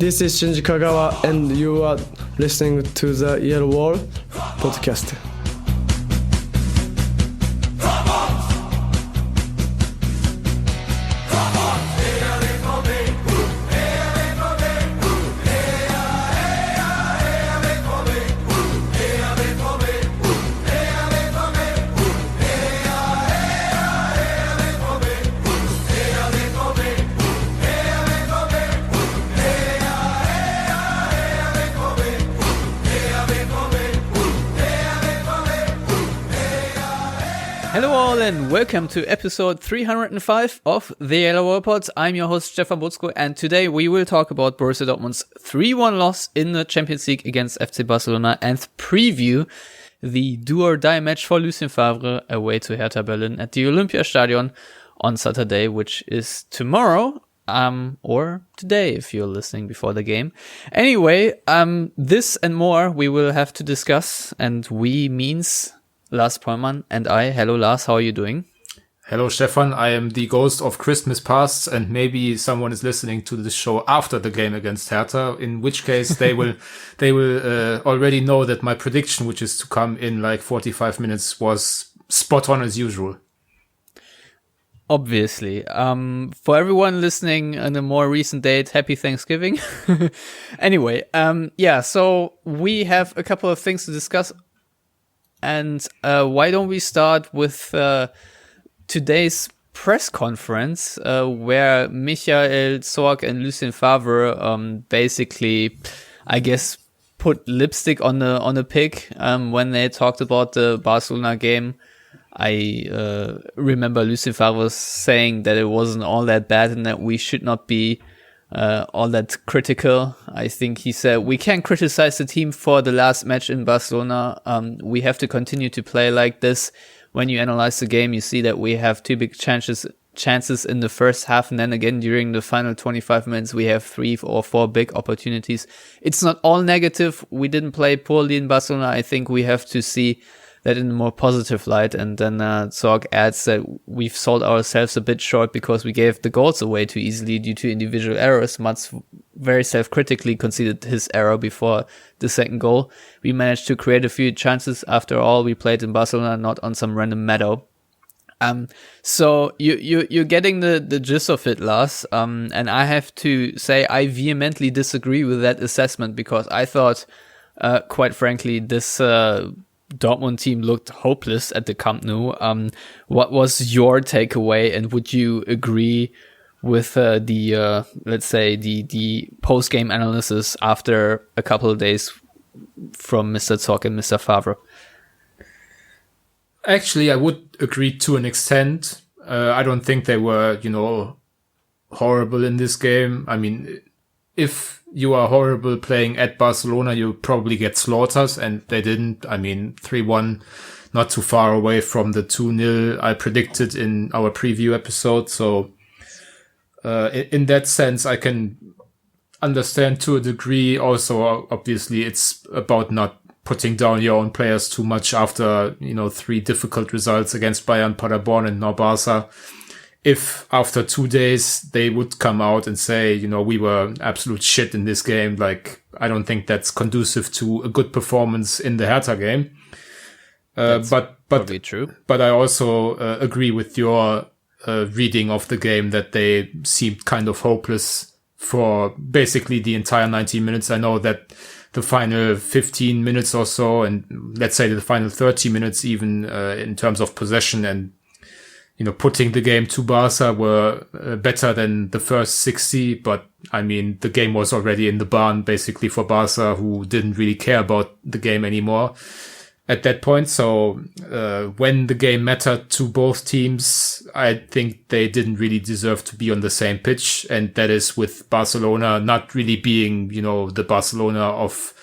This is Shinji Kagawa, and you are listening to the Yellowwall podcast. Hello all and welcome to episode 305 of the Yellowwallpod. I'm your host Stefan Butzko, and today we will talk about Borussia Dortmund's 3-1 loss in the Champions League against FC Barcelona and preview the do-or-die match for Lucien Favre away to Hertha Berlin at the Olympiastadion on Saturday, which is tomorrow, or today if you're listening before the game. Anyway, this and more we will have to discuss, and we means Lars Pollmann and I. Hello Lars, how are you doing? Hello Stefan, I am the ghost of Christmas past, and maybe someone is listening to the show after the game against Hertha, in which case they will already know that my prediction, which is to come in like 45 minutes, was spot on as usual. Obviously. For everyone listening on a more recent date, happy Thanksgiving. Anyway, so we have a couple of things to discuss. And why don't we start with today's press conference where Michael Zorc and Lucien Favre basically, I guess, put lipstick on the pig when they talked about the Barcelona game. I remember Lucien Favre saying that it wasn't all that bad and that we should not be all that critical. I think he said we can't criticize the team for the last match in Barcelona. We have to continue to play like this. When you analyze the game, you see that we have two big chances in the first half, and then again during the final 25 minutes we have 3 or 4 big opportunities. It's not all negative. We didn't play poorly in Barcelona. I think we have to see that in a more positive light. And then Zorc adds that we've sold ourselves a bit short because we gave the goals away too easily due to individual errors. Mats very self-critically conceded his error before the second goal. We managed to create a few chances. After all, we played in Barcelona, not on some random meadow. So you're getting the gist of it, Lars. And I have to say I vehemently disagree with that assessment, because I thought, quite frankly, this Dortmund team looked hopeless at the Camp Nou. What was your takeaway, and would you agree with the post-game analysis after a couple of days from Mr. Zorc and Mr. Favre? Actually, I would agree to an extent. I don't think they were, horrible in this game. I mean, if you are horrible playing at Barcelona, you probably get slaughtered, and they didn't. I mean, 3-1, not too far away from the 2-0 I predicted in our preview episode. So, in that sense, I can understand to a degree. Also, obviously, it's about not putting down your own players too much after, 3 difficult results against Bayern, Paderborn, and now Barca. If after 2 days they would come out and say, we were absolute shit in this game, like, I don't think that's conducive to a good performance in the Hertha game. But probably true. But I also agree with your reading of the game that they seemed kind of hopeless for basically the entire 90 minutes. I know that the final 15 minutes or so, and let's say the final 30 minutes even, in terms of possession and putting the game to Barca, were better than the first 60. But I mean, the game was already in the barn basically for Barca, who didn't really care about the game anymore at that point. So when the game mattered to both teams, I think they didn't really deserve to be on the same pitch. And that is with Barcelona not really being, the Barcelona of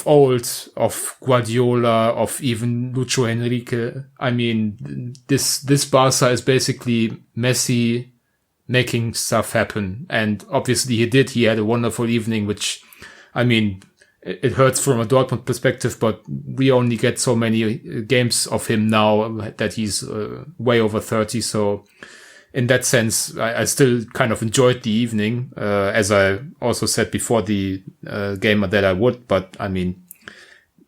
old, of Guardiola, of even Lucho Enrique. I mean, this Barca is basically Messi making stuff happen. And obviously he did. He had a wonderful evening, which, I mean, it hurts from a Dortmund perspective, but we only get so many games of him now that he's way over 30. So in that sense, I still kind of enjoyed the evening, as I also said before the game that I would. But I mean,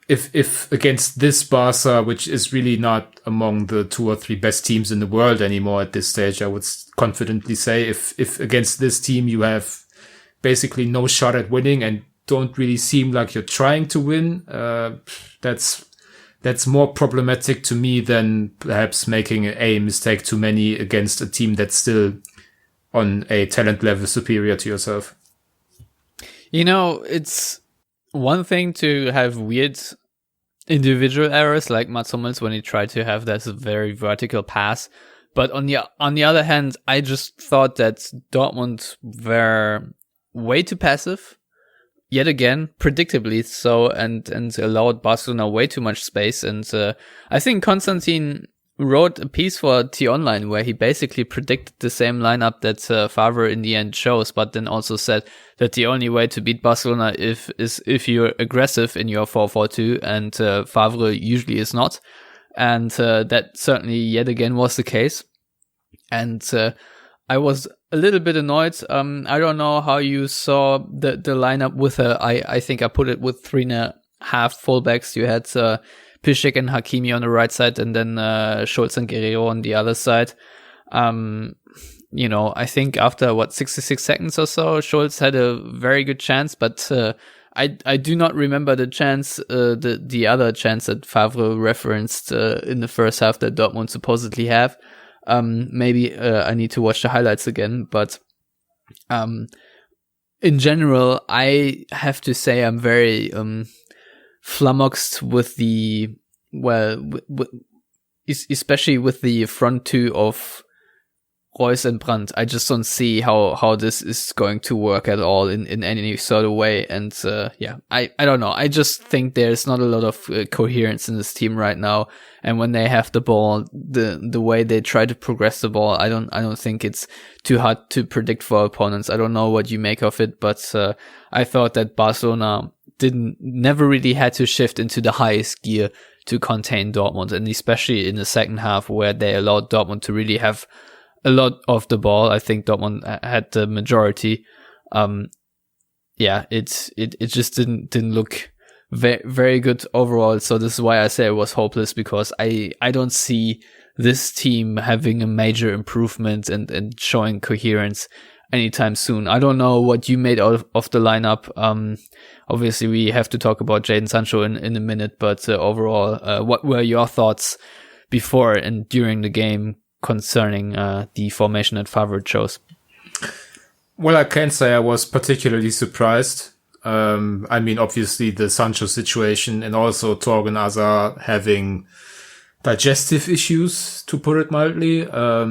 if against this Barca, which is really not among the 2 or 3 best teams in the world anymore at this stage, I would confidently say if against this team you have basically no shot at winning and don't really seem like you're trying to win, that's more problematic to me than perhaps making a mistake too many against a team that's still on a talent level superior to yourself. You know, it's one thing to have weird individual errors like Mats Hummels when he tried to have that very vertical pass. But on the other hand, I just thought that Dortmund were way too passive. Yet again, predictably so, and allowed Barcelona way too much space. And I think Konstantin wrote a piece for T-Online where he basically predicted the same lineup that Favre in the end chose, but then also said that the only way to beat Barcelona is if you're aggressive in your 4-4-2, and Favre usually is not. And that certainly yet again was the case. And I was a little bit annoyed. I don't know how you saw the lineup with I think I put it with 3.5 fullbacks. You had Piszczek and Hakimi on the right side, and then Schulz and Guerrero on the other side. You know, I think after 66 seconds or so, Schulz had a very good chance, but I do not remember the chance, the other chance that Favre referenced in the first half that Dortmund supposedly have. Maybe I need to watch the highlights again, but in general, I have to say I'm very flummoxed with especially with the front two of Reus and Brandt. I just don't see how this is going to work at all in any sort of way. And I don't know. I just think there's not a lot of coherence in this team right now. And when they have the ball, the way they try to progress the ball, I don't think it's too hard to predict for opponents. I don't know what you make of it, but I thought that Barcelona never really had to shift into the highest gear to contain Dortmund, and especially in the second half where they allowed Dortmund to really have a lot of the ball. I think Dortmund had the majority. It just didn't look very good overall. So this is why I say it was hopeless, because I don't see this team having a major improvement and showing coherence anytime soon. I don't know what you made out of the lineup. Obviously we have to talk about Jadon Sancho in a minute, but overall, what were your thoughts before and during the game concerning the formation that Favre chose? Well, I can't say I was particularly surprised. I mean, obviously the Sancho situation and also Torgan Hazard having digestive issues, to put it mildly. I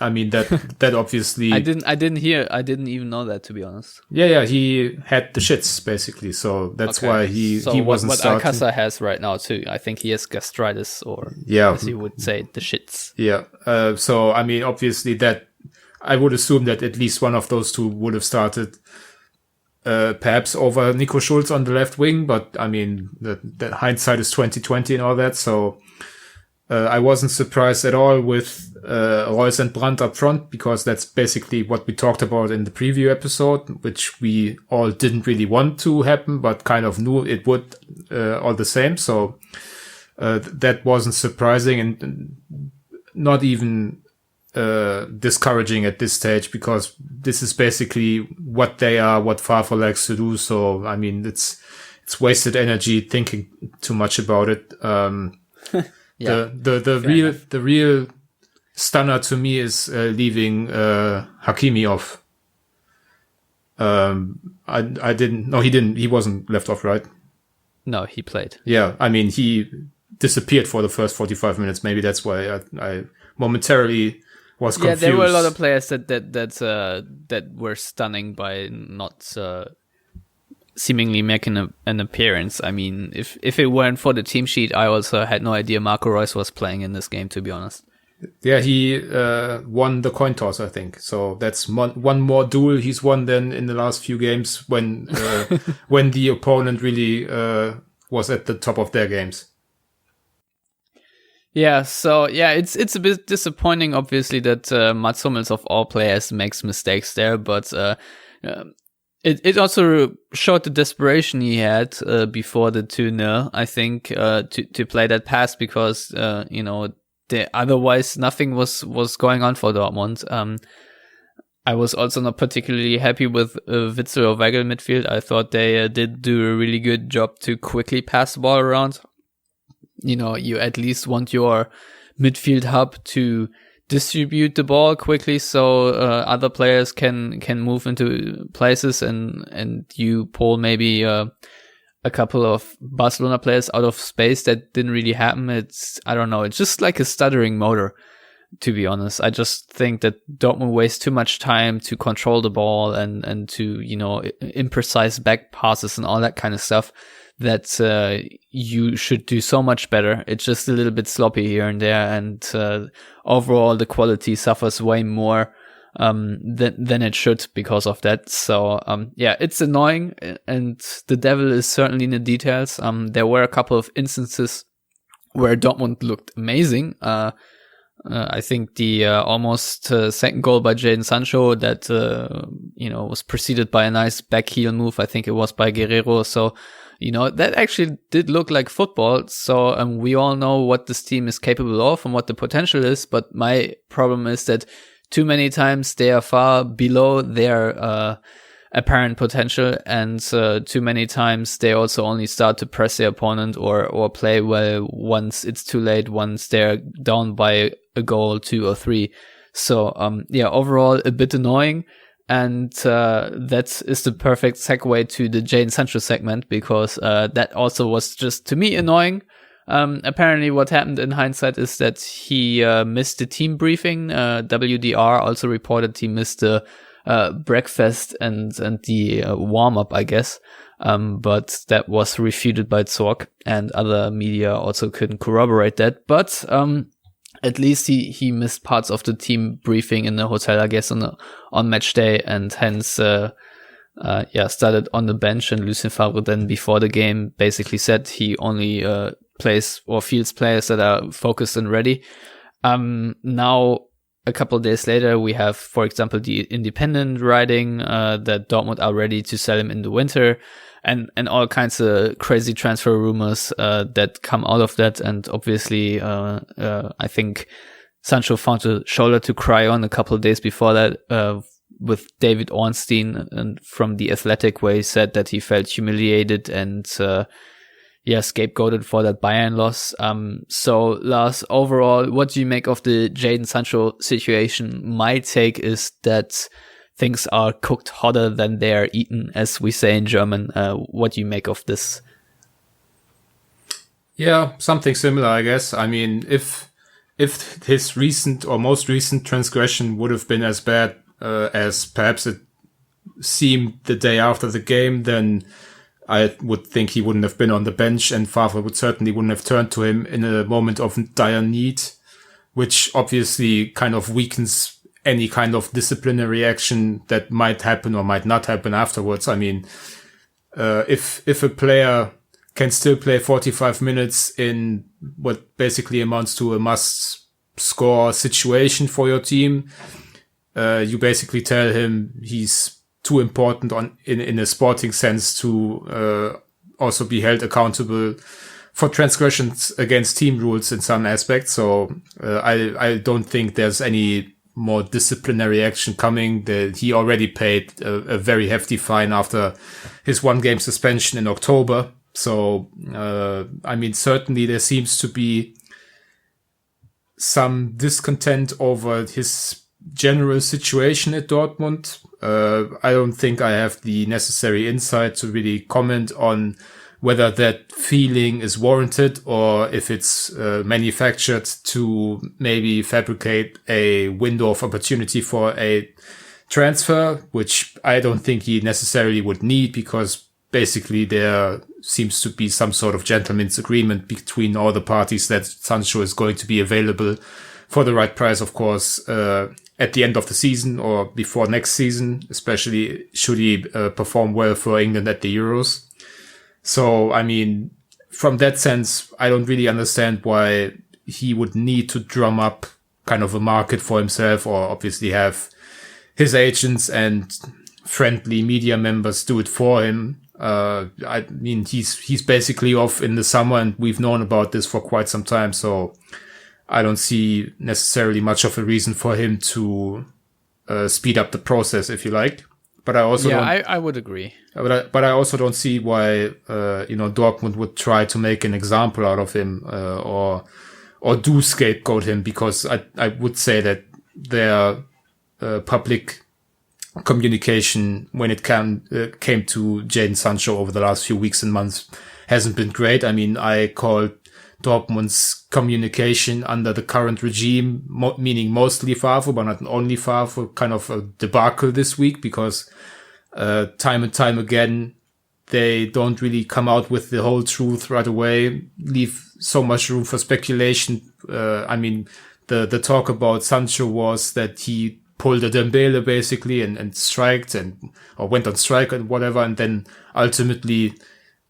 mean, that obviously... I didn't even know that, to be honest. Yeah, he had the shits, basically. So that's why he wasn't starting. What Alcázar has right now, too. I think he has gastritis, or as you would say, the shits. Yeah. So, I mean, obviously that... I would assume that at least one of those two would have started perhaps over Nico Schulz on the left wing, but I mean, that hindsight is 2020 and all that, so I wasn't surprised at all with Reus and Brandt up front, because that's basically what we talked about in the preview episode, which we all didn't really want to happen, but kind of knew it would all the same, so that wasn't surprising and not even discouraging at this stage, because this is basically what they are, what Favre likes to do. So, I mean, it's wasted energy thinking too much about it. The real stunner to me is leaving Hakimi off. He wasn't left off, right? No, he played. Yeah, I mean, he disappeared for the first 45 minutes. Maybe that's why I momentarily was confused. Yeah, there were a lot of players that were stunning by not seemingly making an appearance. I mean, if it weren't for the team sheet, I also had no idea Marco Reus was playing in this game, to be honest. Yeah, he won the coin toss, I think. So that's one more duel he's won than in the last few games when the opponent really was at the top of their games. Yeah, so yeah, it's a bit disappointing, obviously, that Mats Hummels of all players makes mistakes there, but it also showed the desperation he had before the 2-0, I think, to play that pass, because otherwise nothing was going on for Dortmund. I was also not particularly happy with Witzel or Weigl midfield. I thought they did do a really good job to quickly pass the ball around. You at least want your midfield hub to distribute the ball quickly, so other players can move into places, and you pull maybe a couple of Barcelona players out of space. That didn't really happen. It's just like a stuttering motor, to be honest. I just think that Dortmund wastes too much time to control the ball and to, imprecise back passes and all that kind of stuff that you should do so much better. It's just a little bit sloppy here and there, and overall the quality suffers way more than it should because of that. So it's annoying, and the devil is certainly in the details. There were a couple of instances where Dortmund looked amazing. I think the almost second goal by Jadon Sancho that was preceded by a nice back heel move. I think it was by Guerrero. So that actually did look like football. So we all know what this team is capable of and what the potential is. But my problem is that too many times they are far below their apparent potential, and too many times they also only start to press their opponent or play well once it's too late, once they're down by a goal, 2 or 3. So overall a bit annoying. And that is the perfect segue to the Jadon Sancho segment, because that also was just, to me, annoying. Apparently what happened in hindsight is that he missed the team briefing. WDR also reported he missed the breakfast and the warm-up, I guess. But that was refuted by Zorc, and other media also couldn't corroborate that. But at least he missed parts of the team briefing in the hotel, I guess, on match day, and hence started on the bench. And Lucien Favre then, before the game, basically said he only plays or fields players that are focused and ready. Now, a couple of days later, we have, for example, the Independent writing that Dortmund are ready to sell him in the winter, and all kinds of crazy transfer rumors that come out of that. And obviously, I think Sancho found a shoulder to cry on a couple of days before that with David Ornstein and from The Athletic, where he said that he felt humiliated and scapegoated for that Bayern loss. So Lars, overall, what do you make of the Jadon Sancho situation? My take is that things are cooked hotter than they are eaten, as we say in German. What do you make of this? Yeah, something similar, I guess. I mean, if his recent or most recent transgression would have been as bad as perhaps it seemed the day after the game, then I would think he wouldn't have been on the bench, and Favre would certainly wouldn't have turned to him in a moment of dire need, which obviously kind of weakens any kind of disciplinary action that might happen or might not happen afterwards. I mean, if a player can still play 45 minutes in what basically amounts to a must-score situation for your team, you basically tell him he's too important in a sporting sense to also be held accountable for transgressions against team rules in some aspects. So I don't think there's any more disciplinary action coming. He already paid a very hefty fine after his 1-game suspension in October. So I mean, certainly there seems to be some discontent over his general situation at Dortmund. I don't think I have the necessary insight to really comment on whether that feeling is warranted or if it's manufactured to maybe fabricate a window of opportunity for a transfer, which I don't think he necessarily would need, because basically there seems to be some sort of gentleman's agreement between all the parties that Sancho is going to be available for the right price, of course, at the end of the season or before next season, especially should he perform well for England at the Euros. So, I mean, from that sense, I don't really understand why he would need to drum up kind of a market for himself, or obviously have his agents and friendly media members do it for him. I mean, he's basically off in the summer, and we've known about this for quite some time. So I don't see necessarily much of a reason for him to speed up the process, if you like. But I also I would agree. But I also don't see why Dortmund would try to make an example out of him or do scapegoat him, because I would say that their public communication when it came to Jadon Sancho over the last few weeks and months hasn't been great. I mean, I called Dortmund's communication under the current regime, meaning mostly Favre, but not only Favre, kind of a debacle this week, because time and time again, they don't really come out with the whole truth right away, leave so much room for speculation. I mean, the talk about Sancho was that he pulled a Dembele basically and striked or went on strike and whatever, and then ultimately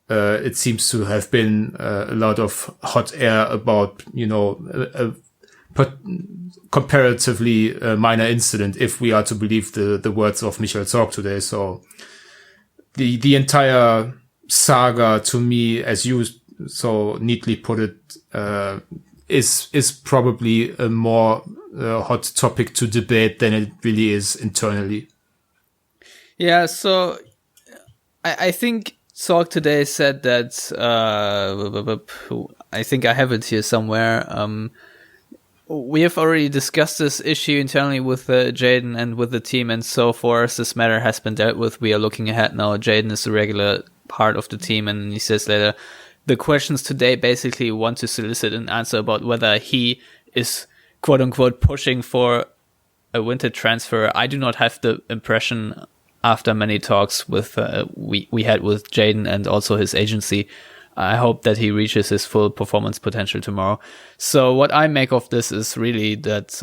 it seems to have been a lot of hot air about, a comparatively minor incident, if we are to believe the words of Michael Zorc today. So the entire saga, to me, as you so neatly put it, is probably a more hot topic to debate than it really is internally. Yeah, so I think Zorc today said that, I think I have it here somewhere. We have already discussed this issue internally with Jadon and with the team, and so forth. This matter has been dealt with. We are looking ahead now. Jadon is a regular part of the team, and he says later, the questions today basically want to solicit an answer about whether he is quote-unquote pushing for a winter transfer. I do not have the impression, after many talks with we had with Jadon and also his agency. I hope that he reaches his full performance potential tomorrow. So what I make of this is really that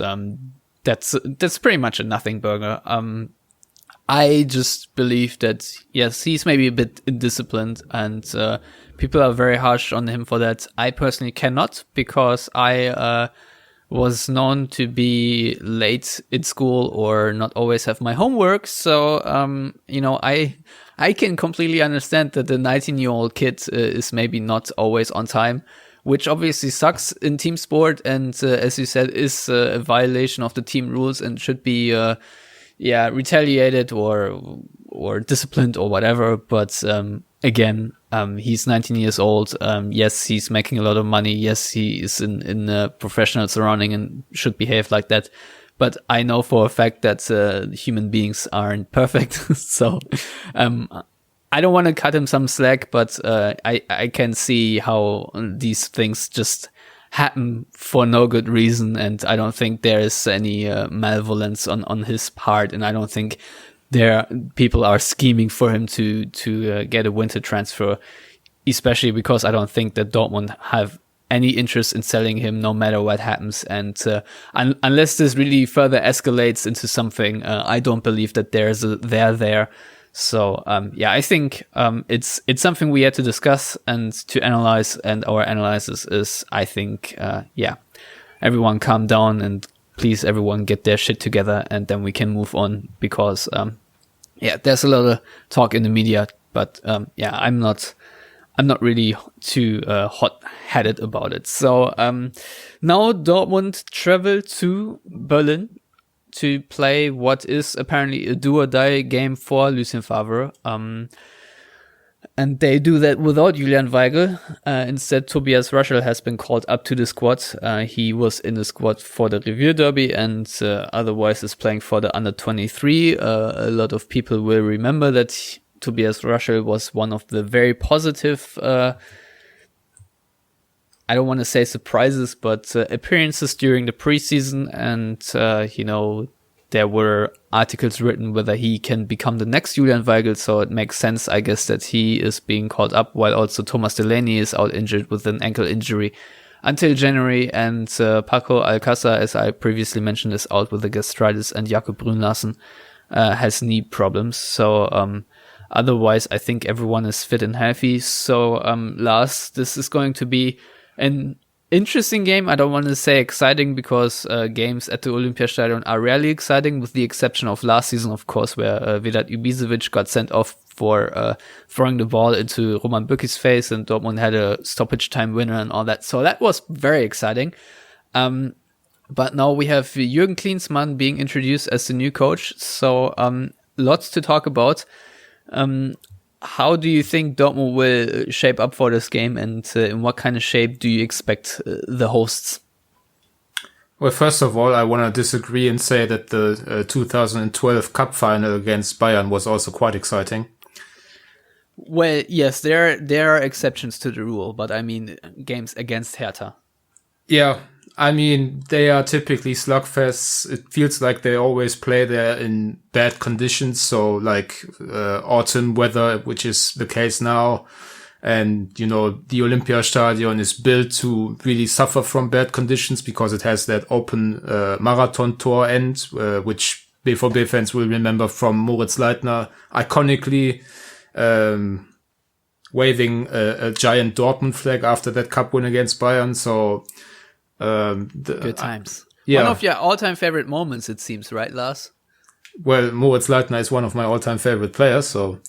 that's pretty much a nothing burger. I just believe that, yes, he's maybe a bit indisciplined, and people are very harsh on him for that. I personally cannot, because I was known to be late in school or not always have my homework. So, I can completely understand that the 19-year-old kid is maybe not always on time, which obviously sucks in team sport, and as you said, is a violation of the team rules and should be retaliated or disciplined or whatever. But again, he's 19 years old. Yes, he's making a lot of money. Yes, he is in a professional surrounding and should behave like that. But I know for a fact that human beings aren't perfect. So I don't want to cut him some slack, but I can see how these things just happen for no good reason. And I don't think there is any malevolence on his part. And I don't think people are scheming for him to get a winter transfer, especially because I don't think that Dortmund have any interest in selling him no matter what happens. And unless this really further escalates into something, I don't believe that there's there. So I think it's something we had to discuss and to analyze, and our analysis is, I think, everyone calm down and please everyone get their shit together, and then we can move on, because there's a lot of talk in the media, but I'm not really too hot-headed about it. So now Dortmund travel to Berlin to play what is apparently a do-or-die game for Lucien Favre. And they do that without Julian Weigl. Instead, Tobias Ruschel has been called up to the squad. He was in the squad for the Revier Derby, and otherwise is playing for the under-23. A lot of people will remember that Tobias Ruschel was one of the very positive, I don't want to say surprises, but appearances during the preseason. And, there were articles written whether he can become the next Julian Weigl. So it makes sense, I guess, that he is being called up, while also Thomas Delaney is out injured with an ankle injury until January. And Paco Alcázar, as I previously mentioned, is out with a gastritis, and Jakob Brun-Larsen has knee problems. So, otherwise, I think everyone is fit and healthy. So, Lars, this is going to be an interesting game. I don't want to say exciting because games at the Olympiastadion are rarely exciting, with the exception of last season, of course, where Vedat Ibisevic got sent off for throwing the ball into Roman Bürki's face, and Dortmund had a stoppage time winner and all that. So that was very exciting. But now we have Jürgen Klinsmann being introduced as the new coach. So lots to talk about. How do you think Dortmund will shape up for this game, and in what kind of shape do you expect the hosts? Well, first of all, I want to disagree and say that the 2012 Cup final against Bayern was also quite exciting. Well, yes, there are exceptions to the rule, but I mean games against Hertha. Yeah, I mean, they are typically slugfests. It feels like they always play there in bad conditions. So like autumn weather, which is the case now. And, the Olympiastadion is built to really suffer from bad conditions because it has that open marathon tour end, which BVB fans will remember from Moritz Leitner iconically waving a giant Dortmund flag after that cup win against Bayern. So good times. Yeah. One of your all-time favorite moments, it seems, right, Lars? Well, Moritz Leitner is one of my all-time favorite players, so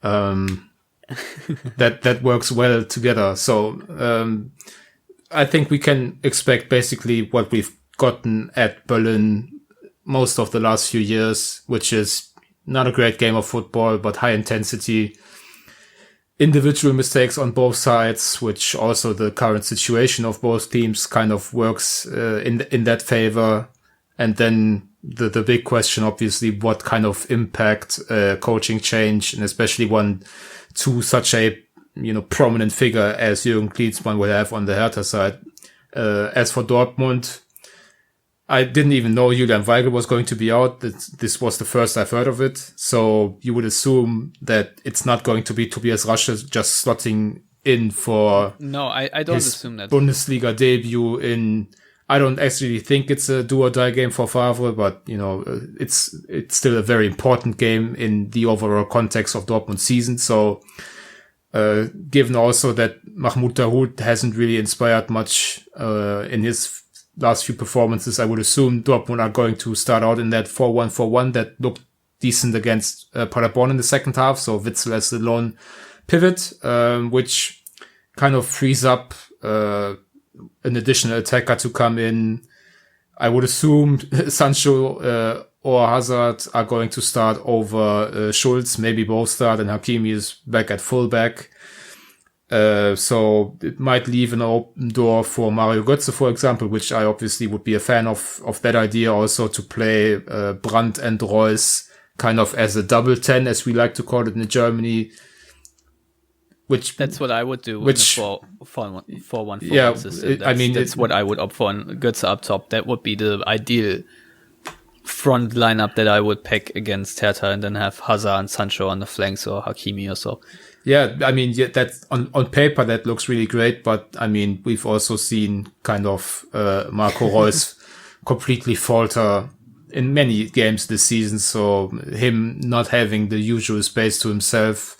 that works well together. So I think we can expect basically what we've gotten at Berlin most of the last few years, which is not a great game of football, but high intensity, individual mistakes on both sides, which also the current situation of both teams kind of works in that favor. And then the big question, obviously, what kind of impact coaching change, and especially one to such a prominent figure as Jürgen Klinsmann will have on the Hertha side. As for Dortmund, I didn't even know Julian Weigl was going to be out. This was the first I've heard of it. So you would assume that it's not going to be Tobias Rasche just slotting in for no, I don't assume that. Bundesliga debut in. I don't actually think it's a do or die game for Favre, but it's still a very important game in the overall context of Dortmund's season. So given also that Mahmoud Dahoud hasn't really inspired much in his last few performances, I would assume Dortmund are going to start out in that 4-1-4-1 that looked decent against Paderborn in the second half. So Witzel as the lone pivot, which kind of frees up an additional attacker to come in. I would assume Sancho or Hazard are going to start over Schulz, maybe both start, and Hakimi is back at fullback. So it might leave an open door for Mario Götze, for example, which I obviously would be a fan of that idea also, to play Brandt and Reus kind of as a double 10, as we like to call it in Germany. Which that's what I would do. Which in a 4-1-4-1 yeah, system. that's what I would opt for. And Götze up top. That would be the ideal front lineup that I would pick against Hertha, and then have Hazard and Sancho on the flanks, or Hakimi or so. Yeah, I mean, that's on paper that looks really great, but I mean, we've also seen kind of Marco Reus completely falter in many games this season. So him not having the usual space to himself,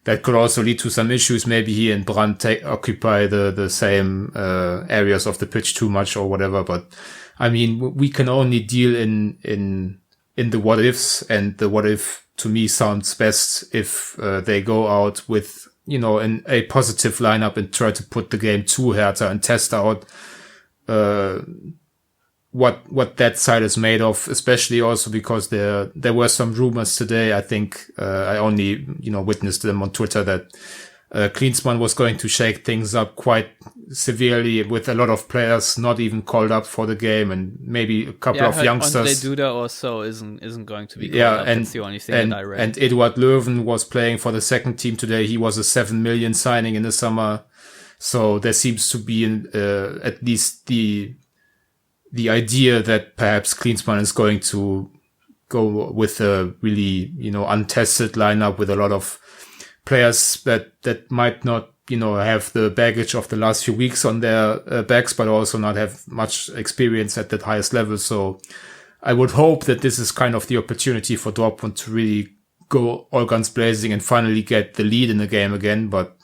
that could also lead to some issues. Maybe he and Brandt occupy the same areas of the pitch too much or whatever. But I mean, we can only deal in the what ifs, and the what if to me sounds best if they go out with a positive lineup and try to put the game to Hertha and test out what that side is made of, especially also because there were some rumors today. I think I only witnessed them on Twitter that Klinsmann was going to shake things up quite severely, with a lot of players not even called up for the game, and maybe a couple of youngsters. Andre Duda also isn't going to be called up. And that's the only thing that I read. And Eduard Löwen was playing for the second team today. He was a 7 million signing in the summer, so there seems to be at least the idea that perhaps Klinsmann is going to go with a really untested lineup with a lot of players that might not have the baggage of the last few weeks on their backs, but also not have much experience at that highest level. So I would hope that this is kind of the opportunity for Dortmund to really go all guns blazing and finally get the lead in the game again. But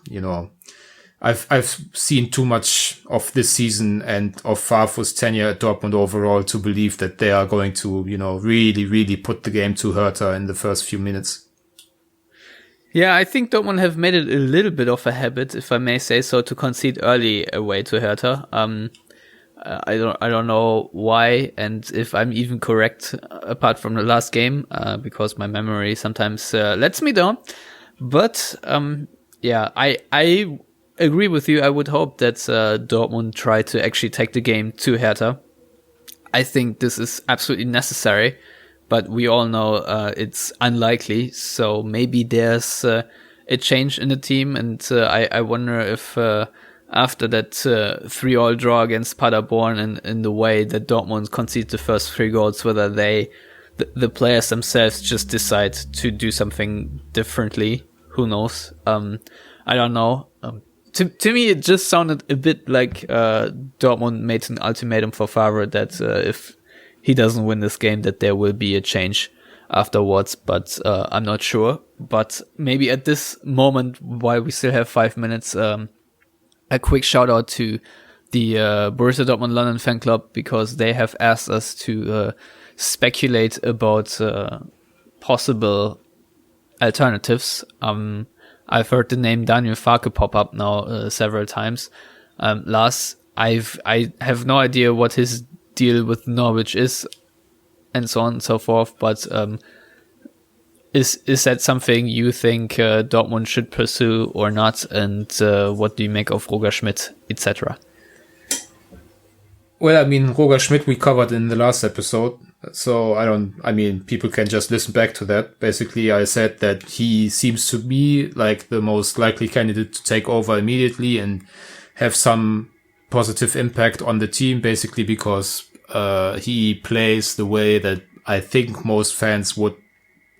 I've seen too much of this season and of Favre's tenure at Dortmund overall to believe that they are going to, really, really put the game to Hertha in the first few minutes. Yeah, I think Dortmund have made it a little bit of a habit, if I may say so, to concede early away to Hertha. I don't know why, and if I'm even correct, apart from the last game, because my memory sometimes lets me down. But I agree with you. I would hope that Dortmund try to actually take the game to Hertha. I think this is absolutely necessary, but we all know it's unlikely. So maybe there's a change in the team, and I wonder if after that 3-3 draw against Paderborn and in the way that Dortmund conceded the first 3 goals, whether the players themselves just decide to do something differently. Who knows? I don't know. To me, it just sounded a bit like Dortmund made an ultimatum for Favre that if he doesn't win this game, that there will be a change afterwards. But I'm not sure. But maybe at this moment, while we still have 5 minutes, a quick shout out to the Borussia Dortmund London fan club, because they have asked us to speculate about possible alternatives. I've heard the name Daniel Farke pop up now several times. Lars, I have no idea what his deal with Norwich is, and so on and so forth. But is that something you think Dortmund should pursue or not? And what do you make of Roger Schmidt, etc.? Well, I mean, Roger Schmidt we covered in the last episode, so people can just listen back to that. Basically, I said that he seems to be like the most likely candidate to take over immediately and have some positive impact on the team, basically because he plays the way that I think most fans would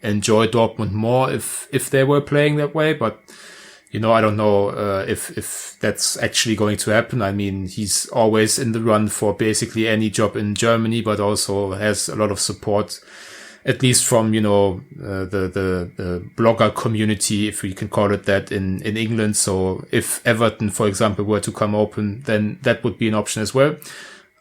enjoy Dortmund more if they were playing that way, but I don't know if that's actually going to happen. I mean, he's always in the run for basically any job in Germany, but also has a lot of support, at least from, the blogger community, if we can call it that, in England. So if Everton, for example, were to come open, then that would be an option as well.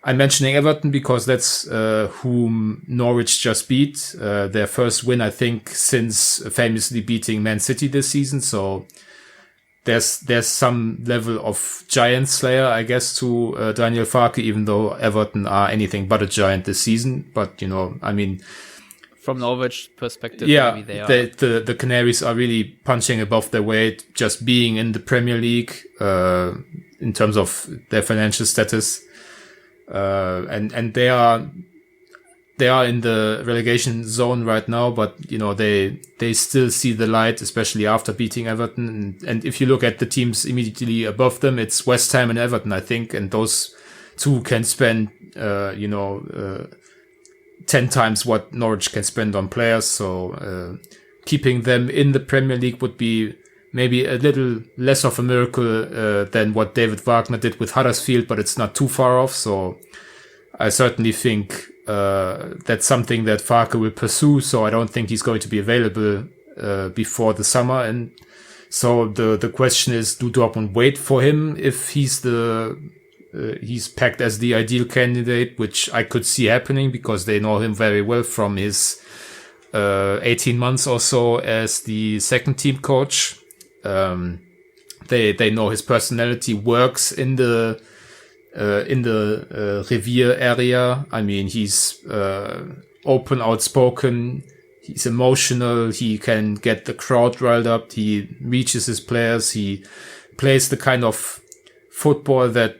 I'm mentioning Everton because that's whom Norwich just beat. Their first win, I think, since famously beating Man City this season. So there's some level of giant slayer, I guess, to Daniel Farke, even though Everton are anything but a giant this season. But, from Norwich perspective, yeah, maybe they are. The Canaries are really punching above their weight, just being in the Premier League in terms of their financial status. And they are in the relegation zone right now, but they still see the light, especially after beating Everton. And if you look at the teams immediately above them, it's West Ham and Everton, I think, and those two can spend 10 times what Norwich can spend on players. So keeping them in the Premier League would be maybe a little less of a miracle than what David Wagner did with Huddersfield, but it's not too far off. So I certainly think that's something that Farke will pursue. So I don't think he's going to be available before the summer. And so the question is, do Dortmund wait for him if he's he's pegged as the ideal candidate, which I could see happening because they know him very well from his 18 months or so as the second team coach. They know his personality works in the Revier area. I mean, he's open, outspoken. He's emotional. He can get the crowd riled up. He reaches his players. He plays the kind of football that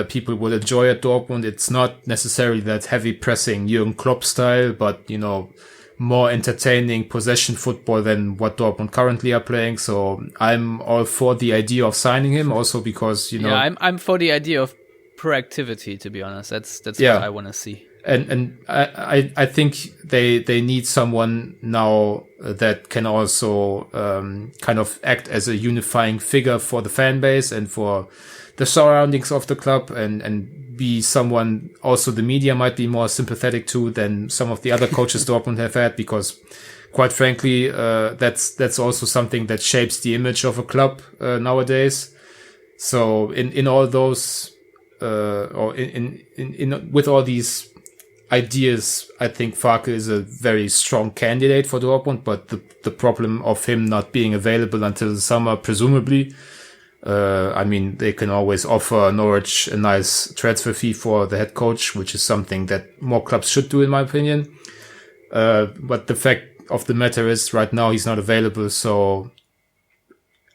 people will enjoy at Dortmund. It's not necessarily that heavy pressing Jurgen Klopp style, but more entertaining possession football than what Dortmund currently are playing. So I'm all for the idea of signing him, also because I'm for the idea of proactivity. To be honest, that's what I want to see. And I think they need someone now that can also kind of act as a unifying figure for the fan base and for the surroundings of the club, and be someone also the media might be more sympathetic to than some of the other coaches Dortmund have had, because quite frankly, that's also something that shapes the image of a club nowadays. So in all those, or in with all these ideas, I think Farke is a very strong candidate for Dortmund, but the problem of him not being available until the summer, presumably, I mean, they can always offer Norwich a nice transfer fee for the head coach, which is something that more clubs should do, in my opinion. But the fact of the matter is, right now he's not available, so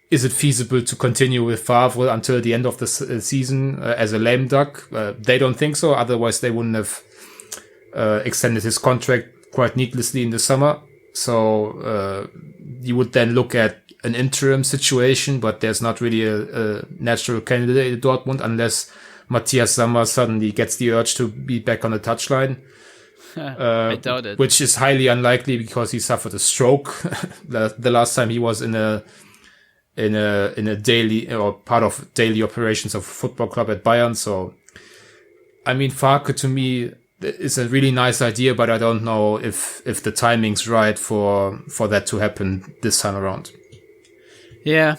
is it feasible to continue with Favre until the end of the season as a lame duck? They don't think so. Otherwise, they wouldn't have extended his contract quite needlessly in the summer. So you would then look at an interim situation, but there's not really a natural candidate at Dortmund unless Matthias Sammer suddenly gets the urge to be back on the touchline. I doubt it. Which is highly unlikely because he suffered a stroke the last time he was in a daily or part of daily operations of a football club at Bayern. So, I mean, Farke to me is a really nice idea, but I don't know if the timing's right for that to happen this time around. Yeah,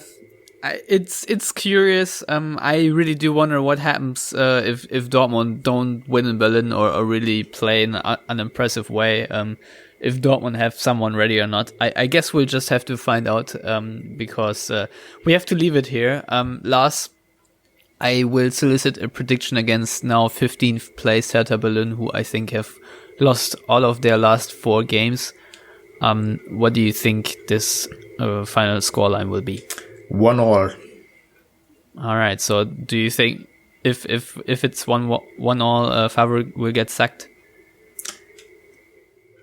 it's curious. I really do wonder what happens if Dortmund don't win in Berlin or really play in an impressive way. If Dortmund have someone ready or not. I guess we'll just have to find out because we have to leave it here. Lars, I will solicit a prediction against now 15th place Hertha Berlin, who I think have lost all of their last 4 games. What do you think this final scoreline will be? 1-1. All right. So do you think if it's 1-1, Favre will get sacked?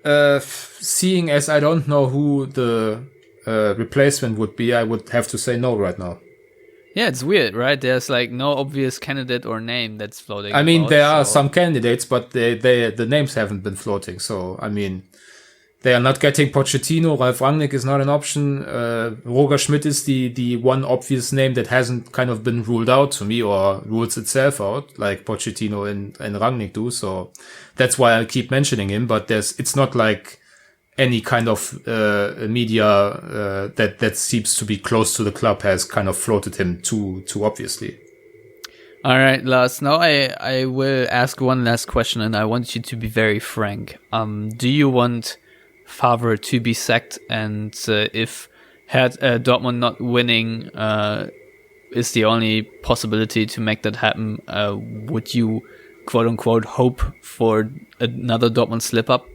Seeing as I don't know who the replacement would be, I would have to say no right now. Yeah, it's weird, right? There's like no obvious candidate or name that's floating. I mean, there are some candidates, but the names haven't been floating. So, I mean, they are not getting Pochettino. Ralf Rangnick is not an option. Roger Schmidt is the one obvious name that hasn't kind of been ruled out to me or rules itself out like Pochettino and Rangnick do. So that's why I keep mentioning him. But it's not like any kind of media that seems to be close to the club has kind of floated him too obviously. All right, Lars. Now I will ask one last question, and I want you to be very frank. Do you want Favre to be sacked? And if Dortmund not winning is the only possibility to make that happen, would you quote unquote hope for another Dortmund slip up?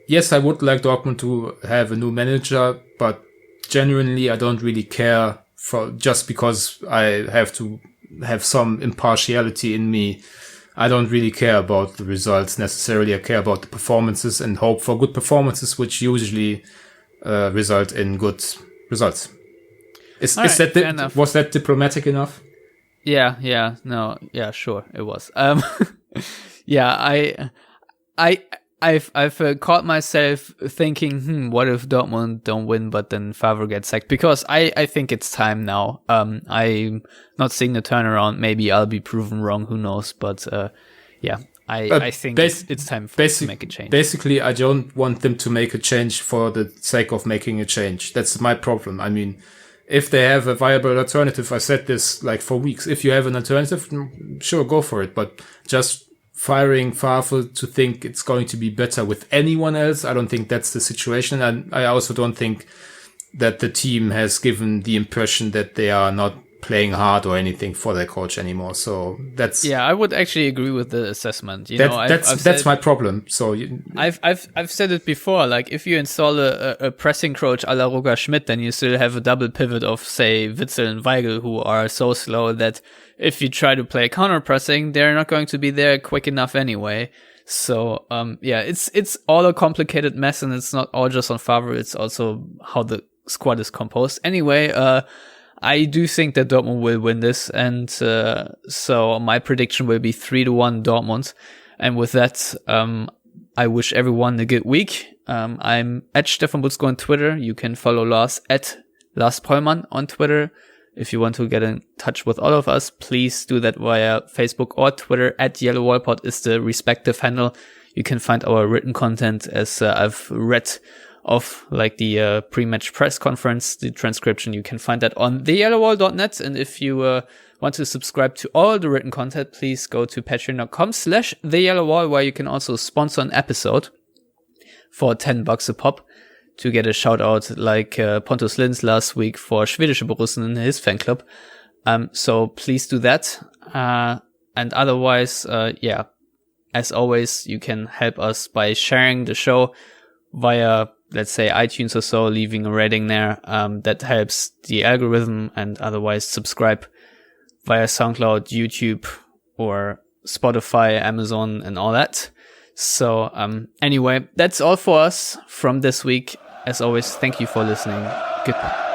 Yes, I would like Dortmund to have a new manager, but genuinely I don't really care for just because I have to have some impartiality in me. I don't really care about the results necessarily. I care about the performances and hope for good performances, which usually result in good results. Was that diplomatic enough? Yeah, no, yeah, sure, it was. Yeah, I've caught myself thinking, what if Dortmund don't win, but then Favre gets sacked? Because I think it's time now. I'm not seeing the turnaround. Maybe I'll be proven wrong. Who knows? But yeah, I think it's time to make a change. Basically, I don't want them to make a change for the sake of making a change. That's my problem. I mean, if they have a viable alternative, I said this like for weeks. If you have an alternative, sure, go for it. But just firing Favre to think it's going to be better with anyone else, I don't think that's the situation. And I also don't think that the team has given the impression that they are not playing hard or anything for their coach anymore. So that's... Yeah, I would actually agree with the assessment. That's my problem. So I've said it before, like if you install a pressing coach a la Roger Schmidt, then you still have a double pivot of, say, Witzel and Weigl, who are so slow that if you try to play counter pressing, they're not going to be there quick enough anyway. So yeah, it's all a complicated mess, and it's not all just on Favre, it's also how the squad is composed. Anyway, I do think that Dortmund will win this, and so my prediction will be 3-1 Dortmund. And with that, I wish everyone a good week. I'm at Stefan Butzko on Twitter. You can follow Lars at Lars Pollmann on Twitter. If you want to get in touch with all of us, please do that via Facebook or Twitter. At Yellowwallpod is the respective handle. You can find our written content, as I've read of like the pre-match press conference, the transcription. You can find that on theyellowwall.net. And if you want to subscribe to all the written content, please go to patreon.com/theyellowwall, where you can also sponsor an episode for $10 a pop to get a shout out like Pontus Lins last week for Schwedische Borussen in his fan club. So please do that. And otherwise, as always, you can help us by sharing the show via, let's say, iTunes or so, leaving a rating there. That helps the algorithm. And otherwise, subscribe via SoundCloud, YouTube, or Spotify, Amazon, and all that. So anyway, that's all for us from this week. As always, thank you for listening. Goodbye.